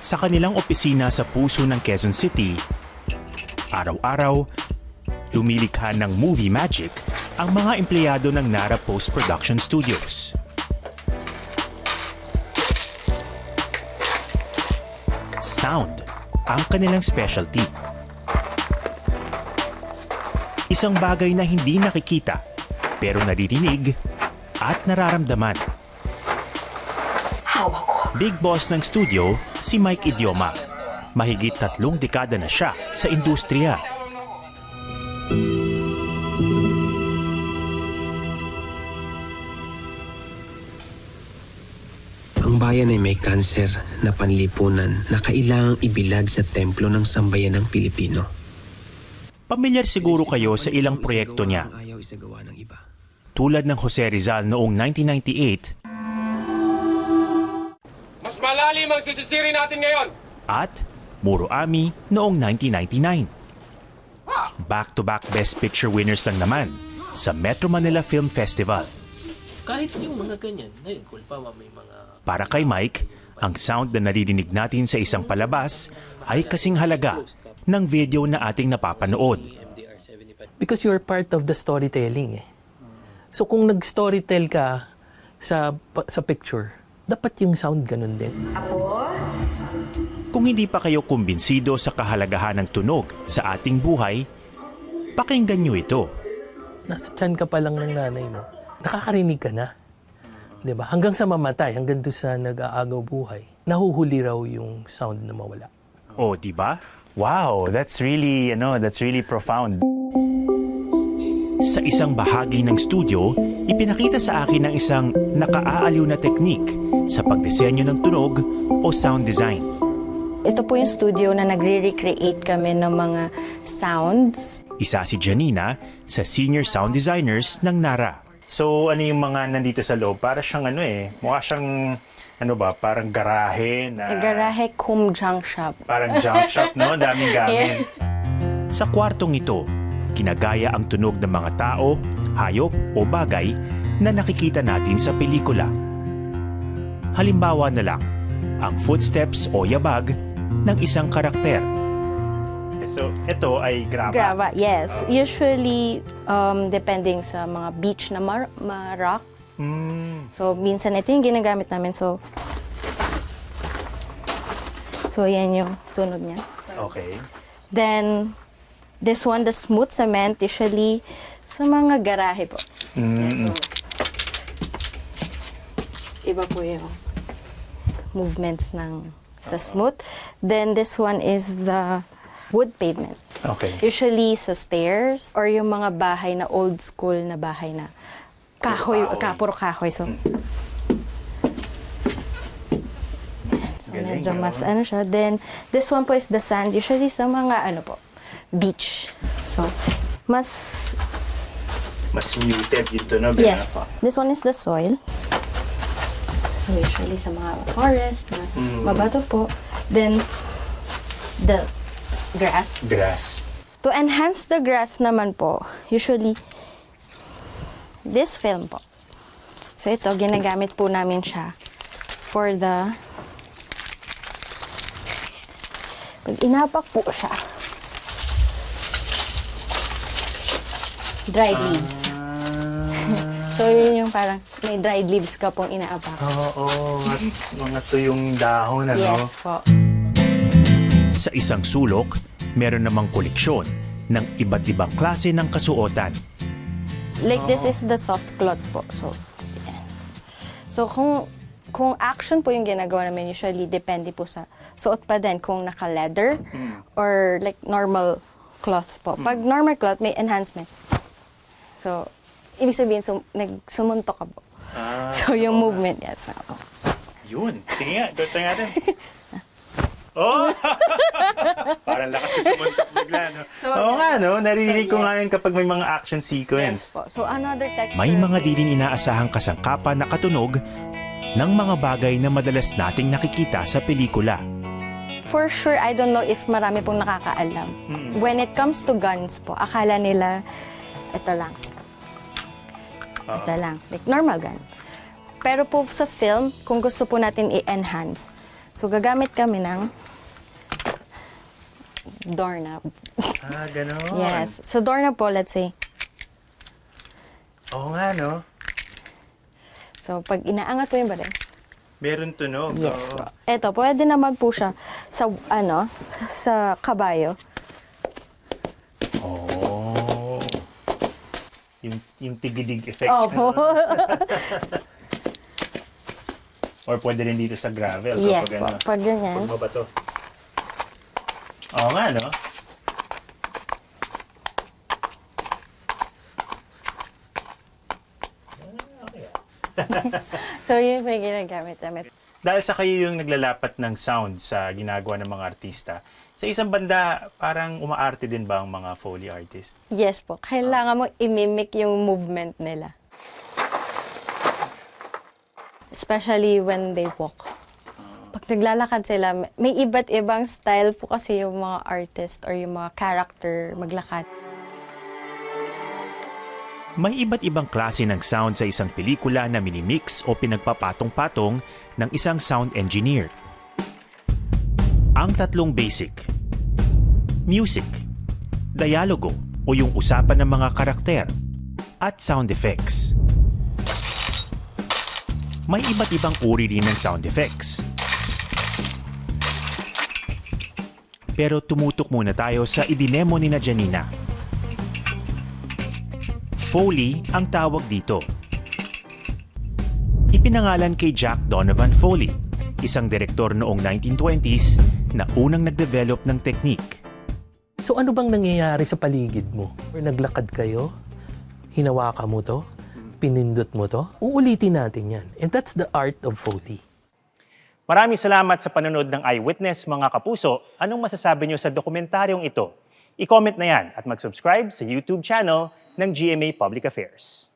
Sa kanilang opisina sa puso ng Quezon City, araw-araw, lumilikha ng movie magic ang mga empleyado ng Nara Post-Production Studios. Sound ang kanilang specialty. Isang bagay na hindi nakikita pero naririnig at nararamdaman. Big boss ng studio, si Mike Idioma. Mahigit 3 dekada na siya sa industriya. Ang bayan ay may kanser na panlipunan na kailangang ibilad sa templo ng sambayan ng Pilipino. Pamilyar siguro kayo sa ilang proyekto niya. Ayaw isagawa ng iba. Tulad ng Jose Rizal noong 1998 Mas malalim ang sisisirin natin ngayon. at Muro Ami noong 1999. Back-to-back Best Picture winners lang naman sa Metro Manila Film Festival. Kahit yung mga ganyan, kulpa may mga... Para kay Mike, ang sound na naririnig natin sa isang palabas ay kasing halaga ng video na ating napapanood. Because you're part of the storytelling eh. So kung nag-storytell ka sa picture, dapat yung sound ganun din. Kung hindi pa kayo kumbinsido sa kahalagahan ng tunog sa ating buhay, pakinggan nyo ito. Nasa tiyan ka pa lang ng nanay mo, nakakarinig ka na. 'Di ba? Hanggang sa mamatay, hanggang doon sa nag-aagaw buhay, nahuhuli raw yung sound na mawala. Oh, di ba? Wow, that's really profound. Sa isang bahagi ng studio, ipinakita sa akin ng isang nakaaaliw na teknik sa pagdisenyo ng tunog o sound design. Ito po yung studio na nagre-recreate kami ng mga sounds. Isa si Janina sa senior sound designers ng Nara. So, ano yung mga nandito sa loob? Para siyang mukha siyang, parang garahe na... Garahe cum junk shop. Parang junk shop, no? Daming gamit. Sa kwartong ito, kinagaya ang tunog ng mga tao, hayop o bagay na nakikita natin sa pelikula. Halimbawa na lang, ang footsteps o yabag ng isang karakter. So, ito ay graba. Graba, yes. Usually, depending sa mga beach na rocks. So, minsan ito yung ginagamit namin. So, yan yung tunog niya. Okay. Then, this one, the smooth cement, usually sa mga garahe po. Yeah, so, iba po yung movements sa smooth. Then, this one is the wood pavement. Okay. Usually sa stairs or yung mga bahay na old school na bahay na kahoy, puro kahoy. So, Galing, medyo mas siya. Then, this one po is the sand. Usually sa mga beach. So, mas muted yung tunog. yes po. This one is the soil. So, usually sa mga forest na mabato po. Then, the grass. To enhance the grass naman po, usually, this film po. So ito, ginagamit po namin siya for the... Pag inapak po siya, dried leaves. So yun yung parang may dried leaves ka pong inaapak. Oo, mga tuyong dahon, Yes po. Sa isang sulok, meron namang koleksyon ng iba't ibang klase ng kasuotan. Like this is the soft cloth po. So, yan. So kung action po yung ginagawa namin, usually depende po sa suot pa din kung naka-leather or like normal cloth po. Pag normal cloth, may enhancement. So, ibig sabihin, nagsumuntok ka po. So, yung movement, yes. Yun. Sige nga, tuloy natin. Oh! Parang lakas ko sumuntok bigla, no? Oo nga, no? Naririnig ko nga yun kapag may mga action sequence. Yes po. So, another texture. May mga di rin inaasahang kasangkapan na katunog ng mga bagay na madalas nating nakikita sa pelikula. For sure, I don't know if marami pong nakakaalam. When it comes to guns po, akala nila, ito lang. Ito lang. Like normal gun. Pero po sa film, kung gusto po natin i-enhance, So, gagamit kami ng doorknob. Ah, ganon. Yes. So, doorknob po, let's say. Oo nga, no? So, pag inaangat po yung baril, Meron tunog. yes oo. po. Ito, pwede naman po siya sa, sa kabayo. Oh. Yung tigidig effect. Opo. Or pwede rin dito sa gravel. Yes kapag po. ano, Pag ganyan. pag mabato. Oo nga, no? So, yun po yung ginagamit namin. Dahil sa kayo yung naglalapat ng sound sa ginagawa ng mga artista, sa isang banda, parang umaarte din ba ang mga Foley artist? Yes po. Kailangan mo i-mimic yung movement nila. Especially when they walk. Pag naglalakad sila, may iba't ibang style po kasi yung mga artist or yung mga character maglakad. May iba't ibang klase ng sound sa isang pelikula na minimix o pinagpapatong-patong ng isang sound engineer. Ang tatlong basic: music, dialogo o yung usapan ng mga karakter, at sound effects. May iba't ibang uri rin ng sound effects. Pero tumutok muna tayo sa idinemo ni na Janina. Foley ang tawag dito. Ipinangalan kay Jack Donovan Foley, isang direktor noong 1920s na unang nag-develop ng technique. So ano bang nangyayari sa paligid mo? Or naglakad kayo, hinawakan mo to, pinindot mo to, uulitin natin yan. And that's the art of Foley. Maraming salamat sa panonood ng Eyewitness, mga kapuso. Anong masasabi niyo sa dokumentaryong ito? I-comment na yan at mag-subscribe sa YouTube channel ng GMA Public Affairs.